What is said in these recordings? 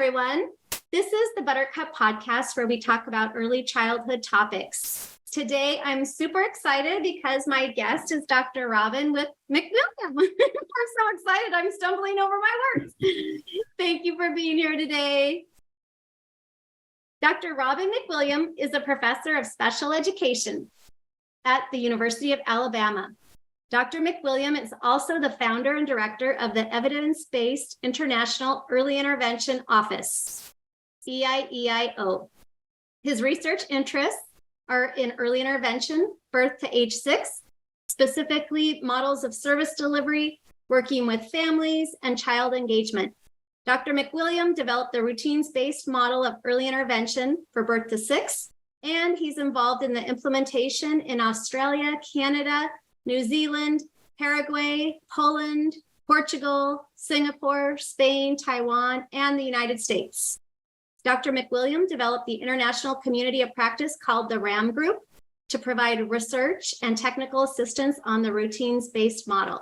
everyone. This is the Buttercup Podcast, where we talk about early childhood topics. Today, I'm super excited because my guest is Dr. Robin with McWilliam. I'm so excited, I'm stumbling over my words. Thank you for being here today. Dr. Robin McWilliam is a professor of special education at the University of Alabama. Dr. McWilliam is also the founder and director of the Evidence-Based International Early Intervention Office, EIEIO. His research interests are in early intervention, birth to age 6, specifically models of service delivery, working with families, and child engagement. Dr. McWilliam developed the routines-based model of early intervention for birth to 6, and he's involved in the implementation in Australia, Canada, New Zealand, Paraguay, Poland, Portugal, Singapore, Spain, Taiwan, and the United States. Dr. McWilliam developed the international community of practice called the RAM Group to provide research and technical assistance on the routines-based model.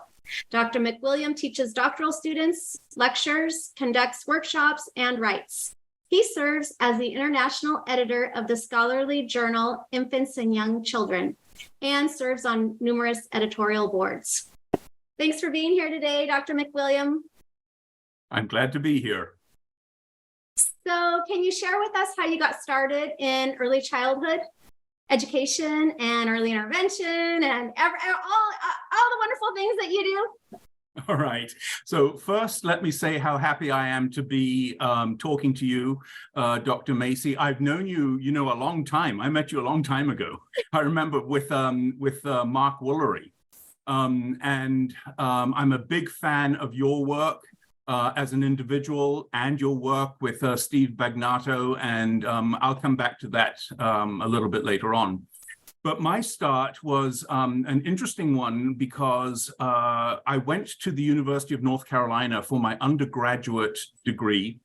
Dr. McWilliam teaches doctoral students, lectures, conducts workshops, and writes. He serves as the international editor of the scholarly journal Infants and Young Children, and serves on numerous editorial boards. Thanks for being here today, Dr. McWilliam. I'm glad to be here. So can you share with us how you got started in early childhood education and early intervention and all the wonderful things that you do? All right. So first, let me say how happy I am to be talking to you, Dr. Macy. I've known you, a long time. I met you a long time ago. I remember with Mark Woolery. And I'm a big fan of your work as an individual and your work with Steve Bagnato. And I'll come back to that a little bit later on. But my start was an interesting one because I went to the University of North Carolina for my undergraduate degree,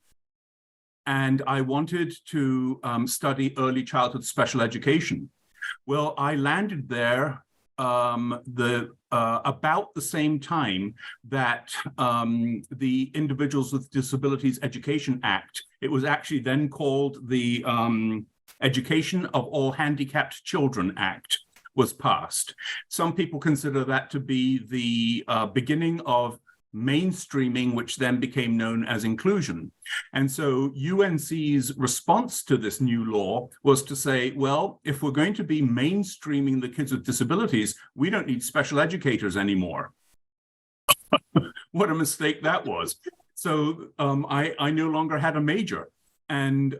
and I wanted to study early childhood special education. Well, I landed there about the same time that the Individuals with Disabilities Education Act, it was actually then called the Education of All Handicapped Children Act, was passed. Some people consider that to be the beginning of mainstreaming, which then became known as inclusion. And so UNC's response to this new law was to say, well, if we're going to be mainstreaming the kids with disabilities, we don't need special educators anymore. What a mistake that was. So I no longer had a major. And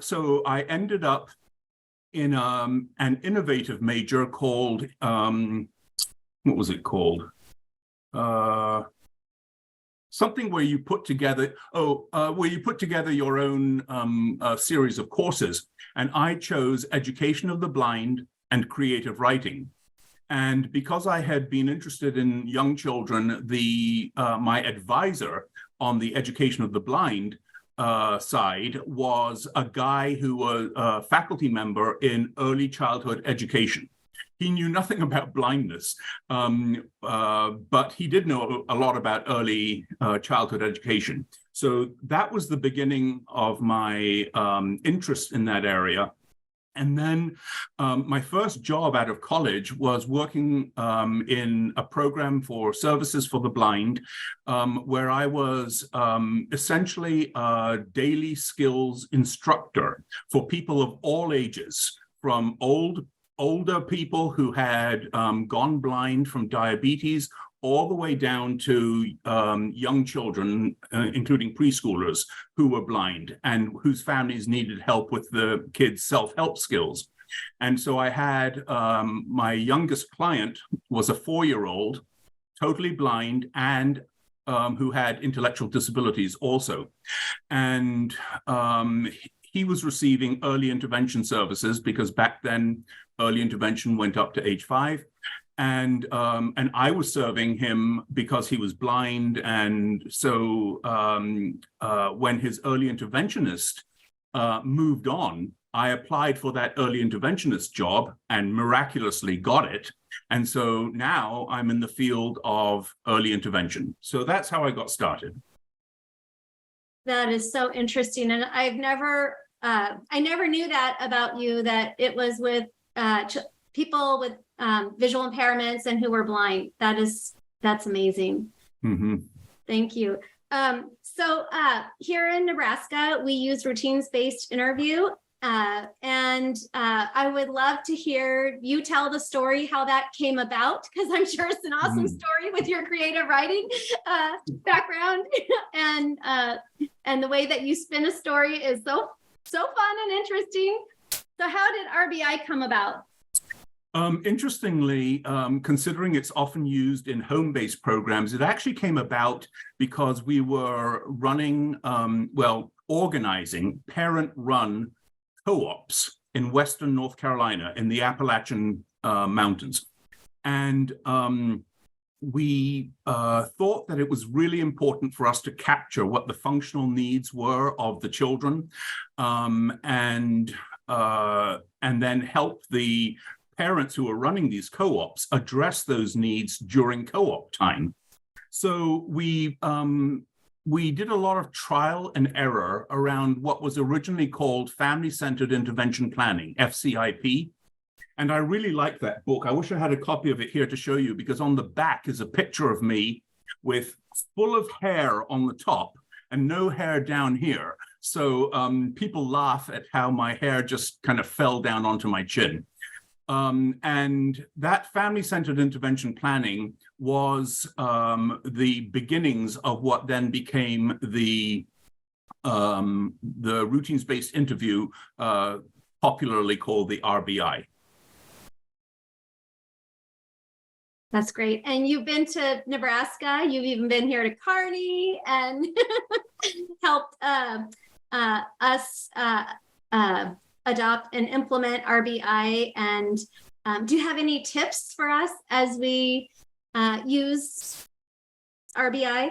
so I ended up in an innovative major called, what was it called? Something where you put together, your own series of courses. And I chose Education of the Blind and Creative Writing. And because I had been interested in young children, my advisor on the Education of the Blind side was a guy who was a faculty member in early childhood education. He knew nothing about blindness, but he did know a lot about early childhood education. So that was the beginning of my interest in that area. And then my first job out of college was working in a program for services for the blind, where I was essentially a daily skills instructor for people of all ages, from older people who had gone blind from diabetes all the way down to young children, including preschoolers who were blind and whose families needed help with the kids' self-help skills. And so I had my youngest client was a 4-year-old, totally blind, and who had intellectual disabilities also. And he was receiving early intervention services because back then early intervention went up to age 5. And I was serving him because he was blind. And so when his early interventionist moved on, I applied for that early interventionist job and miraculously got it. And so now I'm in the field of early intervention. So that's how I got started. That is so interesting. And I never knew that about you, that it was with people with visual impairments and who were blind. That's amazing. Mm-hmm. Thank you. So here in Nebraska, we use routines-based interview. And I would love to hear you tell the story, how that came about, because I'm sure it's an awesome story with your creative writing background. And the way that you spin a story is so fun and interesting. So how did RBI come about? Interestingly, considering it's often used in home-based programs, it actually came about because we were running, organizing parent-run co-ops in Western North Carolina in the Appalachian Mountains. And we thought that it was really important for us to capture what the functional needs were of the children, and then help the parents who are running these co-ops address those needs during co-op time. So we did a lot of trial and error around what was originally called Family-Centered Intervention Planning, FCIP. And I really like that book. I wish I had a copy of it here to show you, because on the back is a picture of me with full of hair on the top and no hair down here. So people laugh at how my hair just kind of fell down onto my chin. And that family-centered intervention planning was the beginnings of what then became the routines-based interview, popularly called the RBI. That's great. And you've been to Nebraska. You've even been here to Kearney and helped us adopt and implement RBI. And do you have any tips for us as we use RBI?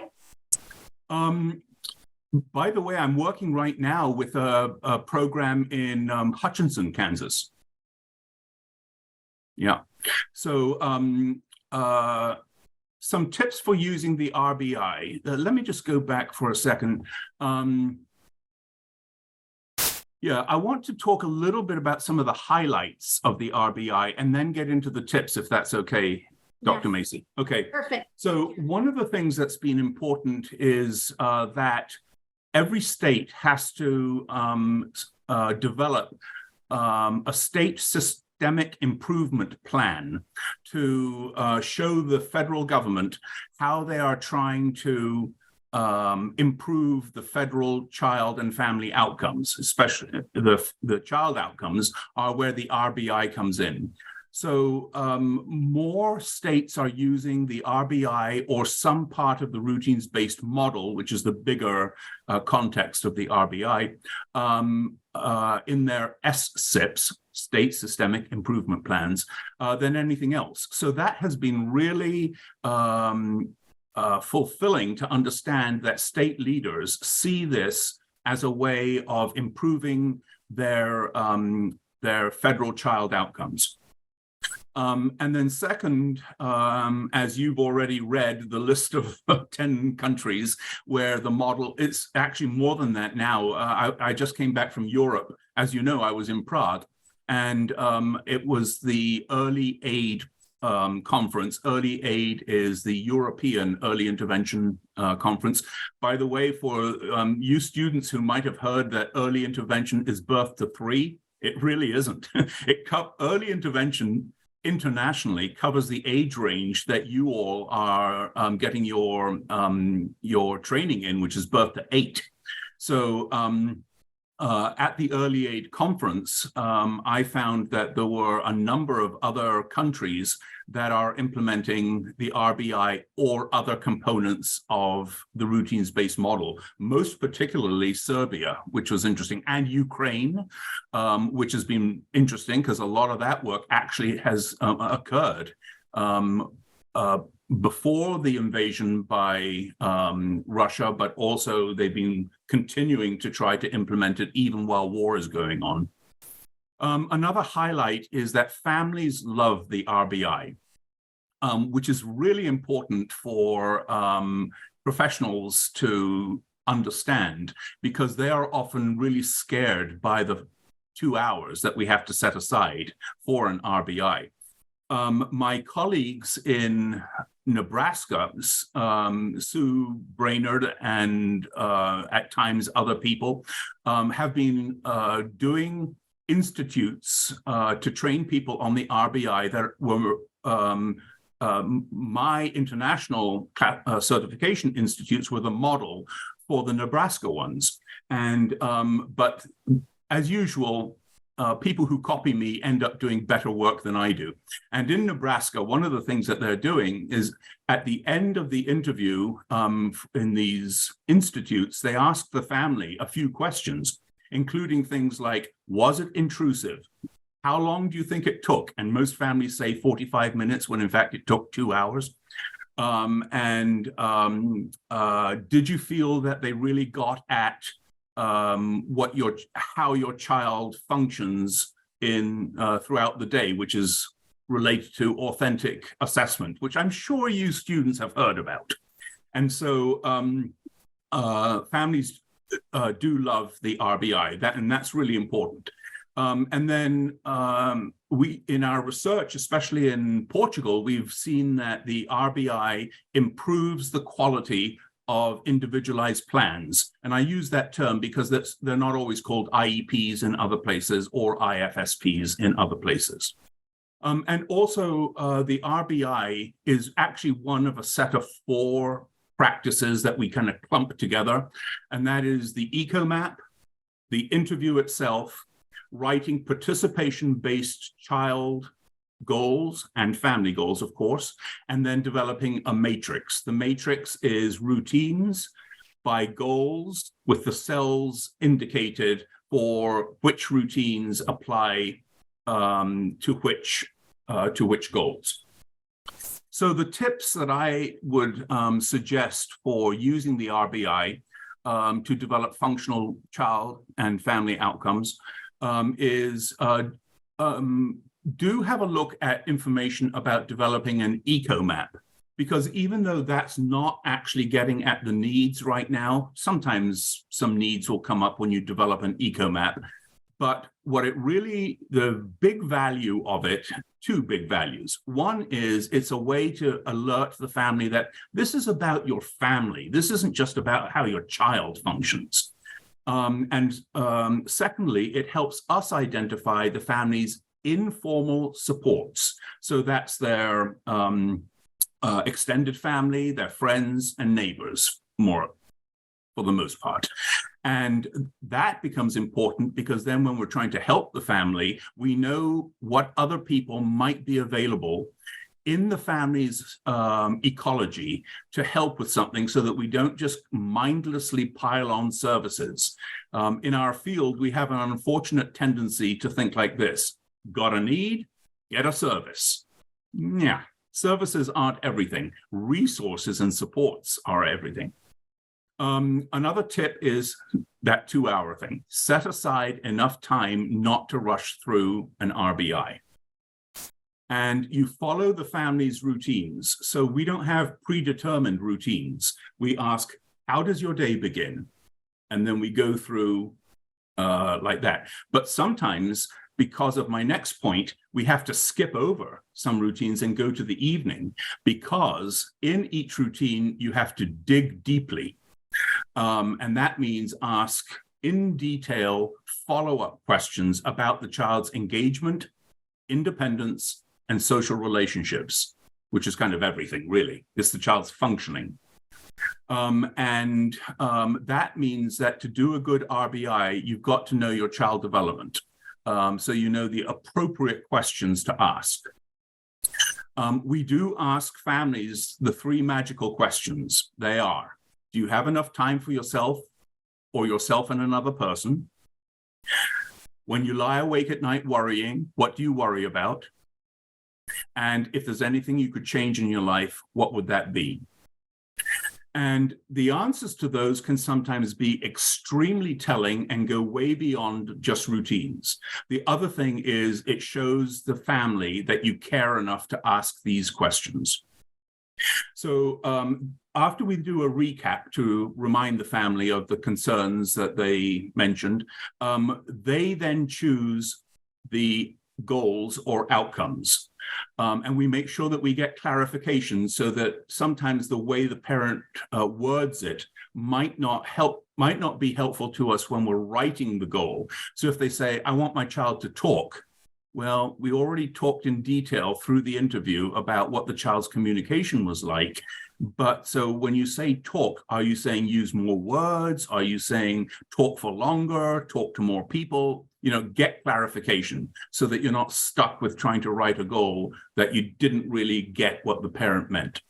By the way, I'm working right now with a program in Hutchinson, Kansas. Yeah. So some tips for using the RBI. Let me just go back for a second. Yeah, I want to talk a little bit about some of the highlights of the RBI and then get into the tips, if that's okay, Dr. Yes. Macy. Okay. Perfect. So one of the things that's been important is that every state has to develop a state systemic improvement plan to show the federal government how they are trying to improve the federal child and family outcomes, especially the child outcomes are where the RBI comes in. So more states are using the RBI or some part of the routines-based model, which is the bigger context of the RBI, in their SSIPs, State Systemic Improvement Plans, than anything else. So that has been really fulfilling to understand that state leaders see this as a way of improving their federal child outcomes. And then second, as you've already read, the list of 10 countries where the model, it's actually more than that now. I just came back from Europe. As you know, I was in Prague, and it was the Early Aid conference. Early Aid is the European Early Intervention Conference. By the way, for you students who might have heard that early intervention is birth to 3, it really isn't. Early intervention internationally covers the age range that you all are getting your training in, which is birth to 8. So at the Early Aid Conference, I found that there were a number of other countries that are implementing the RBI or other components of the routines-based model, most particularly Serbia, which was interesting, and Ukraine, which has been interesting because a lot of that work actually has occurred before the invasion by Russia, but also they've been continuing to try to implement it even while war is going on. Another highlight is that families love the RBI, which is really important for professionals to understand, because they are often really scared by the 2 hours that we have to set aside for an RBI. My colleagues in Nebraska, Sue Brainerd and at times other people, have been doing institutes to train people on the RBI that were my international certification institutes were the model for the Nebraska ones. And but as usual, people who copy me end up doing better work than I do. And in Nebraska, one of the things that they're doing is at the end of the interview in these institutes, they ask the family a few questions, including things like, was it intrusive? How long do you think it took? And most families say 45 minutes when in fact it took 2 hours. Did you feel that they really got at how your child functions in throughout the day, which is related to authentic assessment, which I'm sure you students have heard about. And so families do love the RBI, and that's really important. And then we, in our research, especially in Portugal, we've seen that the RBI improves the quality of individualized plans. And I use that term because they're not always called IEPs in other places or IFSPs in other places. And also the RBI is actually one of a set of 4 practices that we kind of clump together. And that is the ECO-map, the interview itself, writing participation-based child goals and family goals, of course, and then developing a matrix. The matrix is routines by goals with the cells indicated for which routines apply to which goals. So the tips that I would suggest for using the RBI to develop functional child and family outcomes is do have a look at information about developing an eco-map, because even though that's not actually getting at the needs right now, sometimes some needs will come up when you develop an eco-map. But the big value of it, 2 big values. One is it's a way to alert the family that this is about your family. This isn't just about how your child functions. Secondly, it helps us identify the family's informal supports. So that's their extended family, their friends and neighbors, more for the most part. And that becomes important because then when we're trying to help the family, we know what other people might be available in the family's ecology to help with something so that we don't just mindlessly pile on services. In our field, we have an unfortunate tendency to think like this: got a need, get a service. Yeah, services aren't everything. Resources and supports are everything. Another tip is that 2-hour thing. Set aside enough time not to rush through an RBI. And you follow the family's routines. So we don't have predetermined routines. We ask, how does your day begin? And then we go through like that. But sometimes, because of my next point, we have to skip over some routines and go to the evening, because in each routine, you have to dig deeply. And that means ask in detail follow-up questions about the child's engagement, independence, and social relationships, which is kind of everything, really. It's the child's functioning. That means that to do a good RBI, you've got to know your child development. So you know the appropriate questions to ask. We do ask families the 3 magical questions. They are: do you have enough time for yourself or yourself and another person? When you lie awake at night worrying, what do you worry about? And if there's anything you could change in your life, what would that be? And the answers to those can sometimes be extremely telling and go way beyond just routines. The other thing is it shows the family that you care enough to ask these questions. So after we do a recap to remind the family of the concerns that they mentioned, they then choose the goals or outcomes. And we make sure that we get clarification so that sometimes the way the parent words it might not be helpful to us when we're writing the goal. So if they say, I want my child to talk, well, we already talked in detail through the interview about what the child's communication was like. But so when you say talk, are you saying use more words? Are you saying talk for longer, talk to more people? Get clarification so that you're not stuck with trying to write a goal that you didn't really get what the parent meant.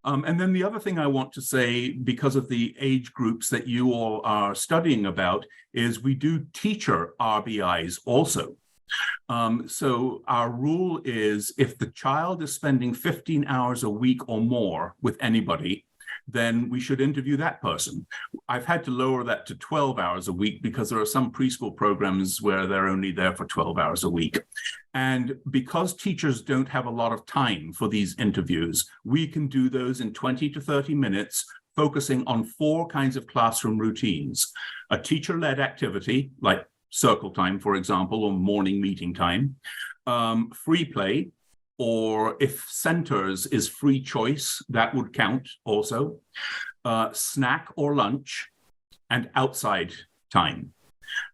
And then the other thing I want to say, because of the age groups that you all are studying about, is we do teacher RBIs also. So our rule is if the child is spending 15 hours a week or more with anybody, then we should interview that person. I've had to lower that to 12 hours a week because there are some preschool programs where they're only there for 12 hours a week. And because teachers don't have a lot of time for these interviews, we can do those in 20 to 30 minutes, focusing on 4 kinds of classroom routines. A teacher-led activity, like circle time, for example, or morning meeting time, free play, or if centers is free choice, that would count also, snack or lunch, and outside time.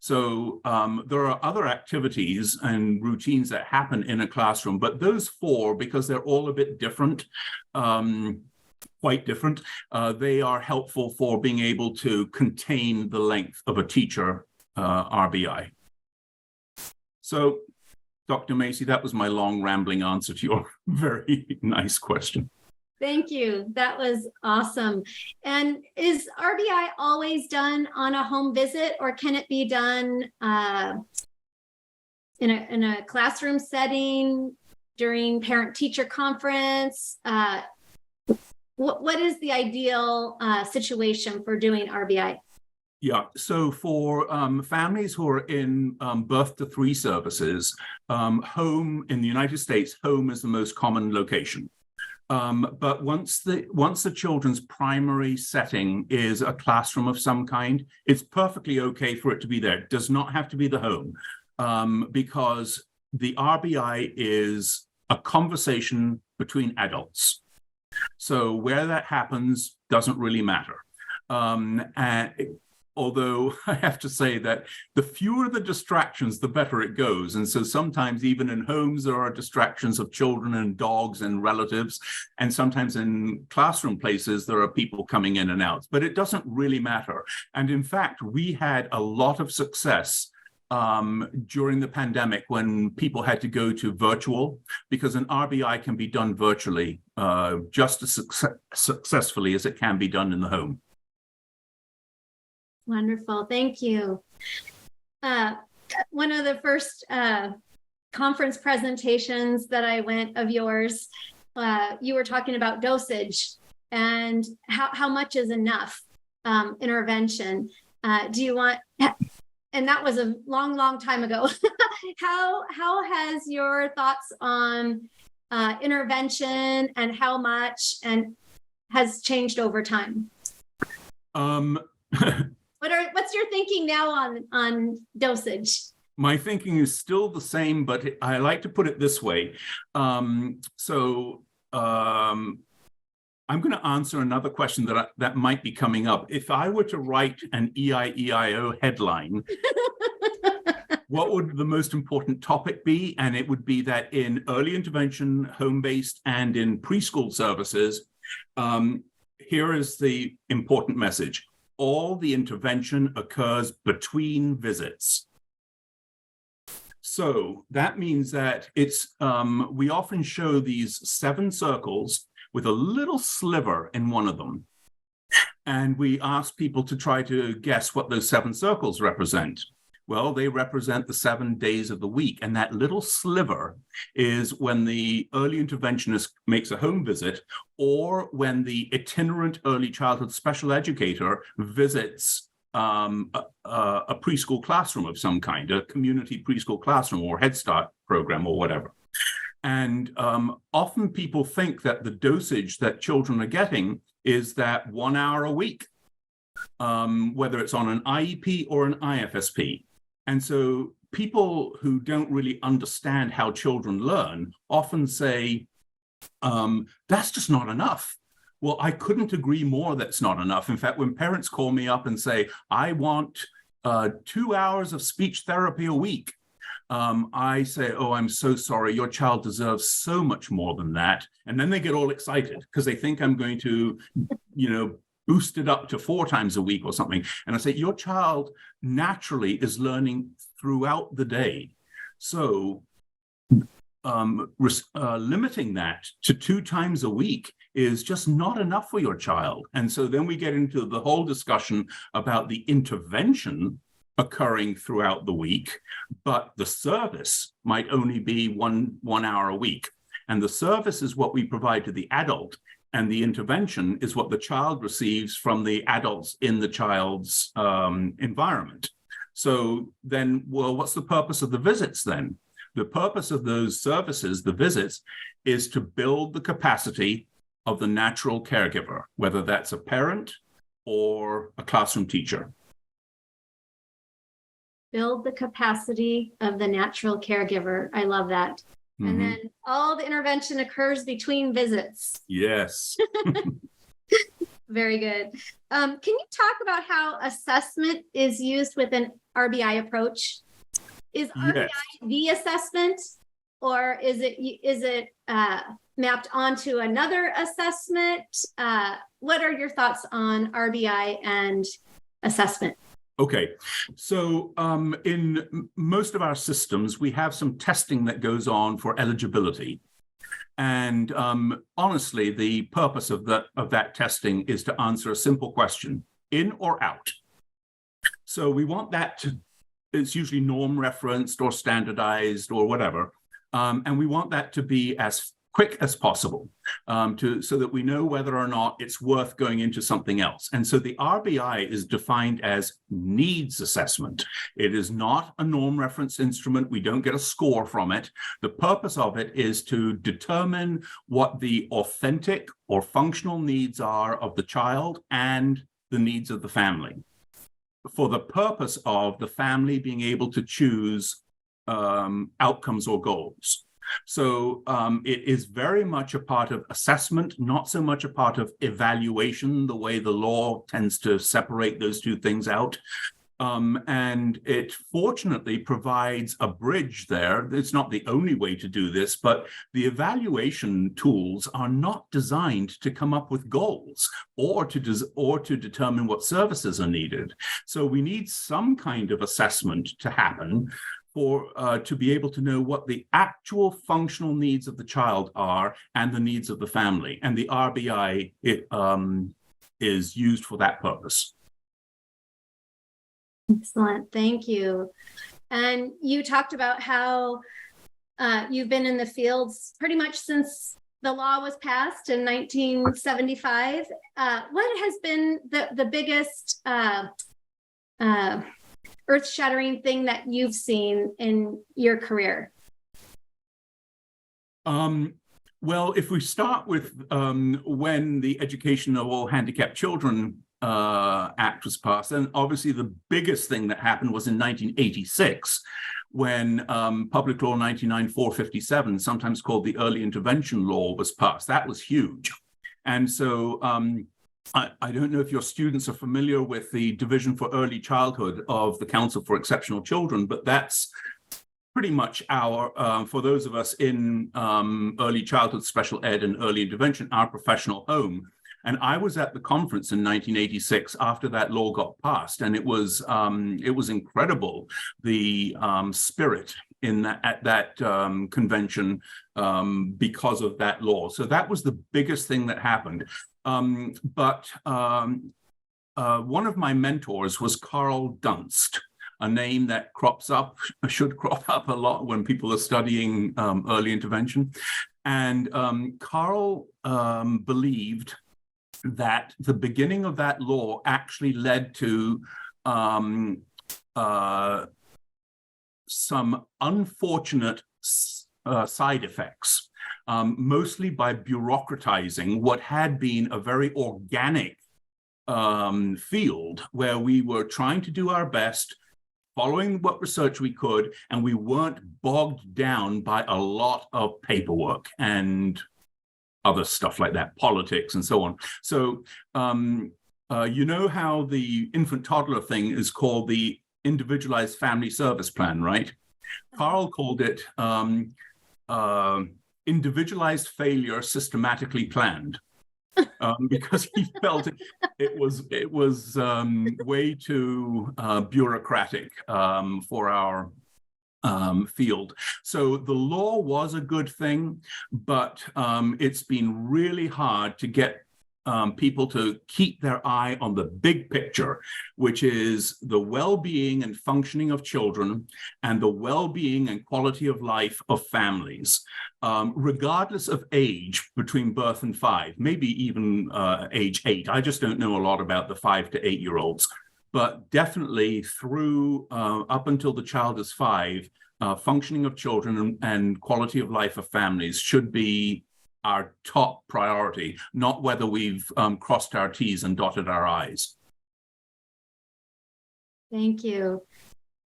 So there are other activities and routines that happen in a classroom, but those 4, because they're all a bit different, quite different, they are helpful for being able to contain the length of a teacher RBI. So, Dr. Macy, that was my long rambling answer to your very nice question. Thank you. That was awesome. And is RBI always done on a home visit, or can it be done in a classroom setting during parent-teacher conference? What is the ideal situation for doing RBI? Yeah, so for families who are in birth to 3 services, home in the United States, home is the most common location. But once the children's primary setting is a classroom of some kind, it's perfectly okay for it to be there. It does not have to be the home, because the RBI is a conversation between adults. So where that happens doesn't really matter. Although I have to say that the fewer the distractions, the better it goes. And so sometimes even in homes, there are distractions of children and dogs and relatives. And sometimes in classroom places, there are people coming in and out. But it doesn't really matter. And in fact, we had a lot of success during the pandemic when people had to go to virtual, because an RBI can be done virtually just as successfully as it can be done in the home. Wonderful. Thank you. One of the first conference presentations that I went of yours, you were talking about dosage and how much is enough intervention. Do you want, and that was a long, long time ago. How has your thoughts on intervention and how much and has changed over time? What's your thinking now on dosage? My thinking is still the same, but I like to put it this way. I'm going to answer another question that might be coming up. If I were to write an EIEIO headline, what would the most important topic be? And it would be that in early intervention, home-based, and in preschool services, here is the important message. All the intervention occurs between visits. So that means that it's we often show these 7 circles with a little sliver in one of them. And we ask people to try to guess what those 7 circles represent. Well, they represent the 7 days of the week. And that little sliver is when the early interventionist makes a home visit, or when the itinerant early childhood special educator visits a preschool classroom of some kind, a community preschool classroom or Head Start program or whatever. And often people think that the dosage that children are getting is that 1 hour a week, whether it's on an IEP or an IFSP. And so people who don't really understand how children learn often say, that's just not enough. Well, I couldn't agree more that's not enough. In fact, when parents call me up and say, I want 2 hours of speech therapy a week, I say, oh, I'm so sorry. Your child deserves so much more than that. And then they get all excited because they think I'm going to, boost it up to 4 times a week or something. And I say, your child naturally is learning throughout the day. So limiting that to 2 times a week is just not enough for your child. And so then we get into the whole discussion about the intervention occurring throughout the week, but the service might only be one hour a week. And the service is what we provide to the adult, and the intervention is what the child receives from the adults in the child's environment. So then, well, what's the purpose of the visits then? The purpose of those services, the visits, is to build the capacity of the natural caregiver, whether that's a parent or a classroom teacher. Build the capacity of the natural caregiver. I love that. Mm-hmm. And then all the intervention occurs between visits. Yes. Very good. Can you talk about how assessment is used with an RBI approach? Is RBI the assessment, or is it mapped onto another assessment? What are your thoughts on RBI and assessment? Okay, so in most of our systems, we have some testing that goes on for eligibility. And honestly, the purpose of that testing is to answer a simple question, in or out. So we want that to, it's usually norm referenced or standardized or whatever. And we want that to be as quick as possible so that we know whether or not it's worth going into something else. And so the RBI is defined as needs assessment. It is not a norm reference instrument. We don't get a score from it. The purpose of it is to determine what the authentic or functional needs are of the child and the needs of the family, for the purpose of the family being able to choose outcomes or goals. So it is very much a part of assessment, not so much a part of evaluation, the way the law tends to separate those two things out. And it fortunately provides a bridge there. It's not the only way to do this, but the evaluation tools are not designed to come up with goals or to determine what services are needed. So we need some kind of assessment to happen to be able to know what the actual functional needs of the child are and the needs of the family. And the RBI is used for that purpose. Excellent. Thank you. And you talked about how you've been in the fields pretty much since the law was passed in 1975. What has been the biggest earth-shattering thing that you've seen in your career? Well, if we start with when the Education of All Handicapped Children Act was passed, then obviously the biggest thing that happened was in 1986, when Public Law 99-457, sometimes called the Early Intervention Law, was passed. That was huge. And so I don't know if your students are familiar with the Division for Early Childhood of the Council for Exceptional Children, but that's pretty much our, for those of us in early childhood special ed and early intervention, our professional home. And I was at the conference in 1986 after that law got passed, and it was incredible, the spirit at that convention because of that law. So that was the biggest thing that happened. But one of my mentors was Carl Dunst, a name that should crop up a lot when people are studying early intervention. And Carl believed that the beginning of that law actually led to some unfortunate side effects, mostly by bureaucratizing what had been a very organic field where we were trying to do our best, following what research we could, and we weren't bogged down by a lot of paperwork and other stuff like that, politics and so on. So you know how the infant toddler thing is called the individualized family service plan, right? Carl called it individualized failure systematically planned. Because he felt it was way too bureaucratic for our field. So the law was a good thing, but it's been really hard to get people to keep their eye on the big picture, which is the well-being and functioning of children and the well-being and quality of life of families, regardless of age between birth and 5, maybe even age 8. I just don't know a lot about the 5 to 8-year-olds, but definitely through up until the child is 5, functioning of children and quality of life of families should be our top priority, not whether we've crossed our T's and dotted our I's. Thank you.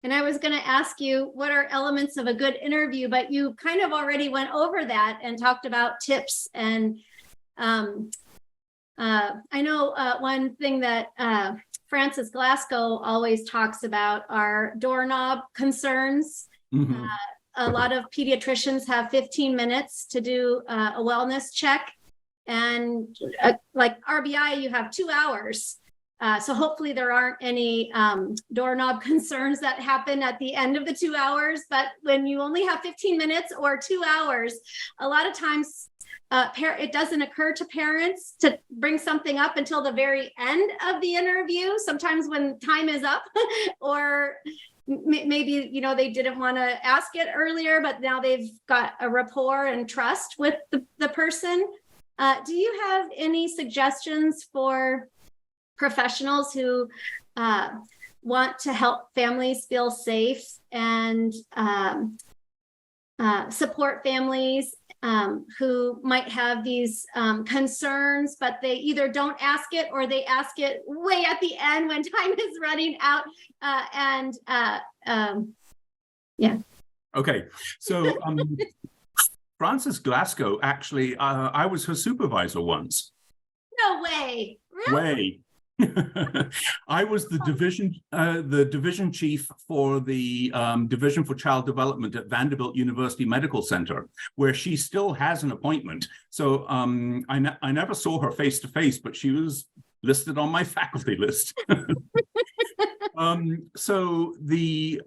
And I was going to ask you, what are elements of a good interview? But you kind of already went over that and talked about tips. And I know one thing that Francis Glasgow always talks about are doorknob concerns. Mm-hmm. A lot of pediatricians have 15 minutes to do a wellness check. And like RBI, you have 2 hours. So hopefully there aren't any doorknob concerns that happen at the end of the 2 hours. But when you only have 15 minutes or 2 hours, a lot of times it doesn't occur to parents to bring something up until the very end of the interview, sometimes when time is up, or maybe, they didn't want to ask it earlier, but now they've got a rapport and trust with the person. Do you have any suggestions for professionals who want to help families feel safe and support families who might have these concerns, but they either don't ask it or they ask it way at the end when time is running out? Yeah. Okay. So Frances Glasgow, actually, I was her supervisor once. No way. Really? Way. I was the division chief for the Division for Child Development at Vanderbilt University Medical Center, where she still has an appointment. So I never saw her face to face, but she was listed on my faculty list. So the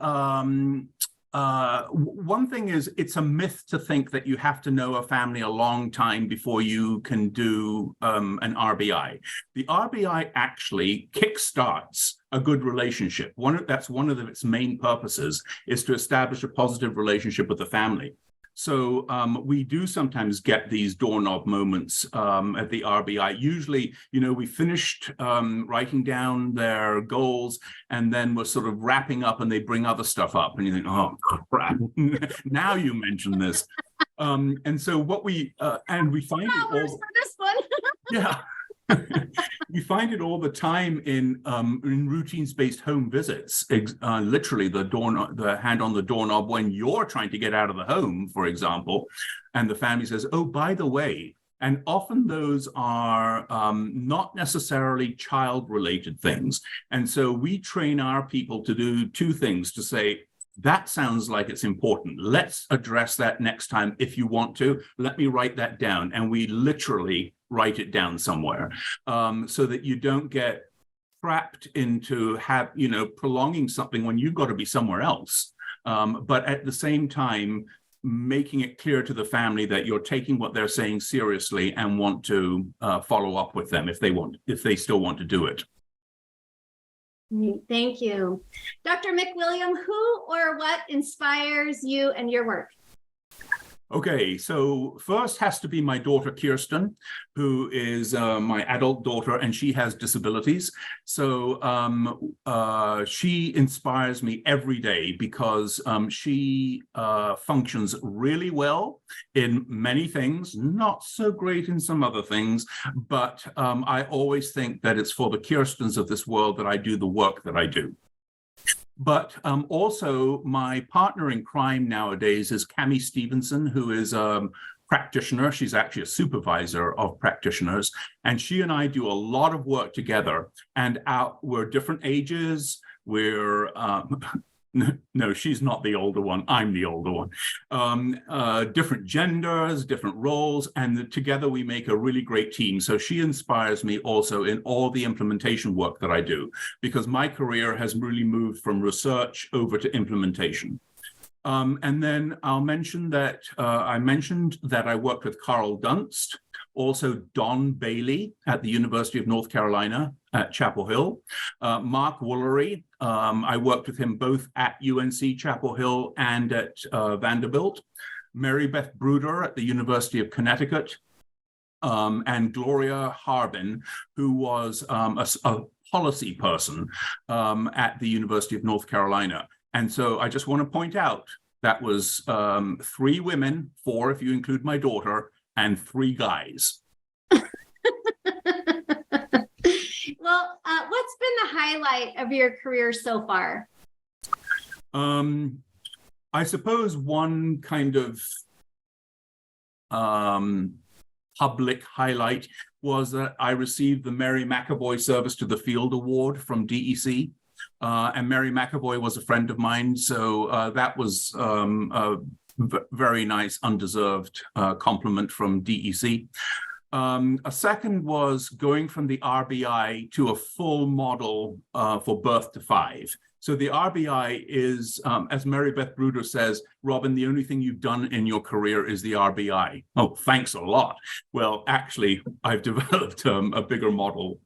one thing is, it's a myth to think that you have to know a family a long time before you can do an RBI. The RBI actually kickstarts a good relationship. That's one of its main purposes, is to establish a positive relationship with the family. So we do sometimes get these doorknob moments at the RBI. Usually, we finished writing down their goals, and then we're sort of wrapping up, and they bring other stuff up, and you think, oh, crap, now you mention this. And so what we find it all. For this one. Yeah. We find it all the time in routines-based home visits. Literally, the hand on the doorknob when you're trying to get out of the home, for example, and the family says, "Oh, by the way," and often those are not necessarily child-related things. And so we train our people to do 2 things: to say, that sounds like it's important. Let's address that next time if you want to. Let me write that down. And we literally write it down somewhere so that you don't get trapped into prolonging something when you've got to be somewhere else. But at the same time, making it clear to the family that you're taking what they're saying seriously and want to follow up with them if they still want to do it. Thank you. Dr. McWilliam, who or what inspires you and your work? Okay, so first has to be my daughter, Kirsten, who is my adult daughter, and she has disabilities. So she inspires me every day because she functions really well in many things, not so great in some other things, but I always think that it's for the Kirstens of this world that I do the work that I do. But also my partner in crime nowadays is Cami Stevenson, who is a practitioner. She's actually a supervisor of practitioners. And she and I do a lot of work together. And we're different ages. We're no, she's not the older one. I'm the older one. Different genders, different roles, and together we make a really great team. So she inspires me also in all the implementation work that I do, because my career has really moved from research over to implementation. And then I'll mention that I mentioned that I worked with Carl Dunst, also Don Bailey at the University of North Carolina at Chapel Hill, Mark Woolery. I worked with him both at UNC Chapel Hill and at Vanderbilt, Mary Beth Bruder at the University of Connecticut, and Gloria Harbin, who was a policy person at the University of North Carolina. And so I just want to point out that was 3 women, 4 if you include my daughter, and 3 guys. Well, what's been the highlight of your career so far? I suppose one kind of public highlight was that I received the Mary McAvoy Service to the Field Award from DEC. And Mary McAvoy was a friend of mine, so that was a very nice, undeserved compliment from DEC. A second was going from the RBI to a full model for birth to 5. So the RBI is, as Mary Beth Bruder says, Robin, the only thing you've done in your career is the RBI. Oh, thanks a lot. Well, actually, I've developed a bigger model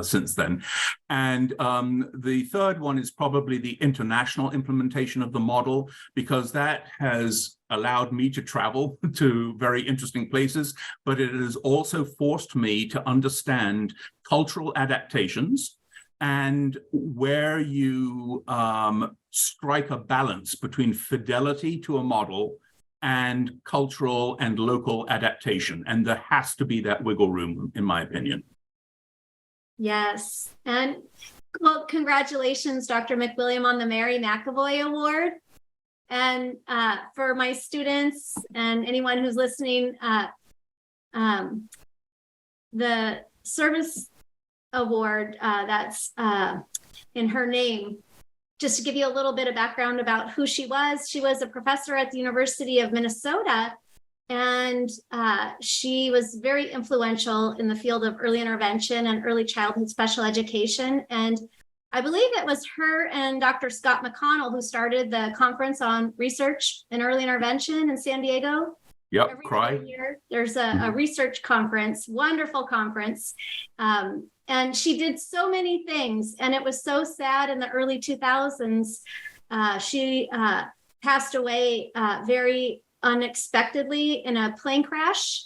since then. And the third one is probably the international implementation of the model, because that has allowed me to travel to very interesting places, but it has also forced me to understand cultural adaptations and where you strike a balance between fidelity to a model and cultural and local adaptation. And there has to be that wiggle room, in my opinion. Yes. And well, congratulations, Dr. McWilliam, on the Mary McAvoy Award. And for my students and anyone who's listening, the service award that's in her name, just to give you a little bit of background about who she was a professor at the University of Minnesota, and she was very influential in the field of early intervention and early childhood special education. And I believe it was her and Dr. Scott McConnell who started the conference on research and early intervention in San Diego. Yep, Every CRY. year there's a research conference, wonderful conference. And she did so many things, and it was so sad in the early 2000s. She passed away very unexpectedly in a plane crash,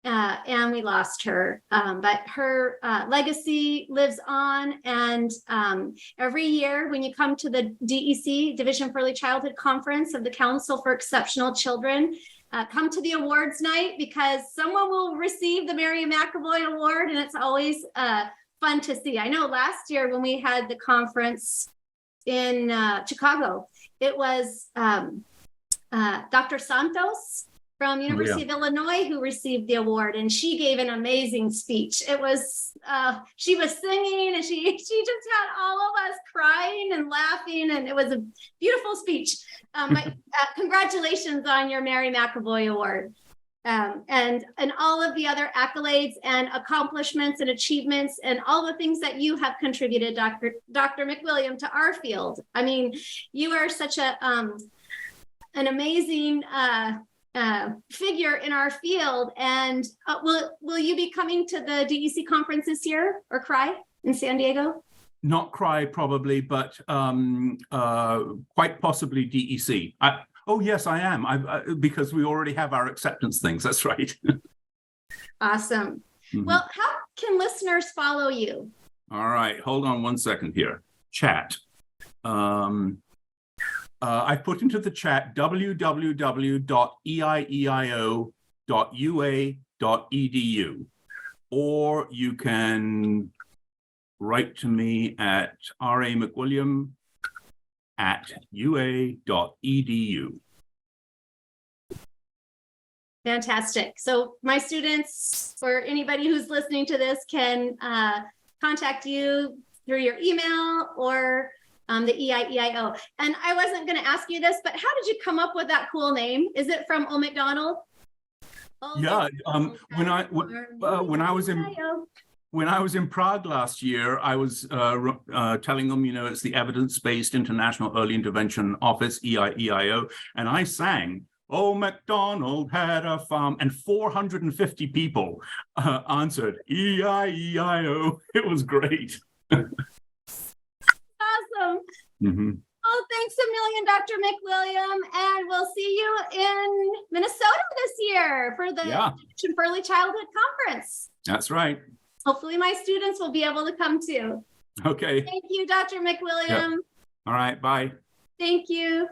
and we lost her. But her legacy lives on, and every year when you come to the DEC, Division for Early Childhood Conference of the Council for Exceptional Children, come to the awards night, because someone will receive the Mary McAvoy Award, and it's always fun to see. I know last year when we had the conference in Chicago, it was Dr. Santos from University of Illinois who received the award, and she gave an amazing speech. It was she was singing, and she just had all of us crying and laughing, and it was a beautiful speech. But congratulations on your Mary McAvoy Award, and all of the other accolades and accomplishments and achievements and all the things that you have contributed, Dr. McWilliam, to our field. I mean, you are such an amazing figure in our field. And will you be coming to the DEC conference this year, or CRY in San Diego? Not CRY probably, but quite possibly DEC. Oh, yes, I am. Because we already have our acceptance things. That's right. Awesome. Well, how can listeners follow you? All right. Hold on one second here. Chat. I put into the chat www.eieio.ua.edu, or you can write to me at ramcwilliam@ua.edu. Fantastic. So my students or anybody who's listening to this can contact you through your email or the EIEIO. And I wasn't going to ask you this, but how did you come up with that cool name? Is it from Old MacDonald? Yeah. When I was in Prague last year, I was telling them, it's the Evidence-Based International Early Intervention Office, EIEIO, and I sang, "Oh, MacDonald had a farm," and 450 people answered EIEIO. It was great. Awesome. Oh, thanks a million, Dr. McWilliam, and we'll see you in Minnesota this year for the Education for Early Childhood Conference. That's right. Hopefully my students will be able to come too. Okay. Thank you, Dr. McWilliam. All right, bye. Thank you.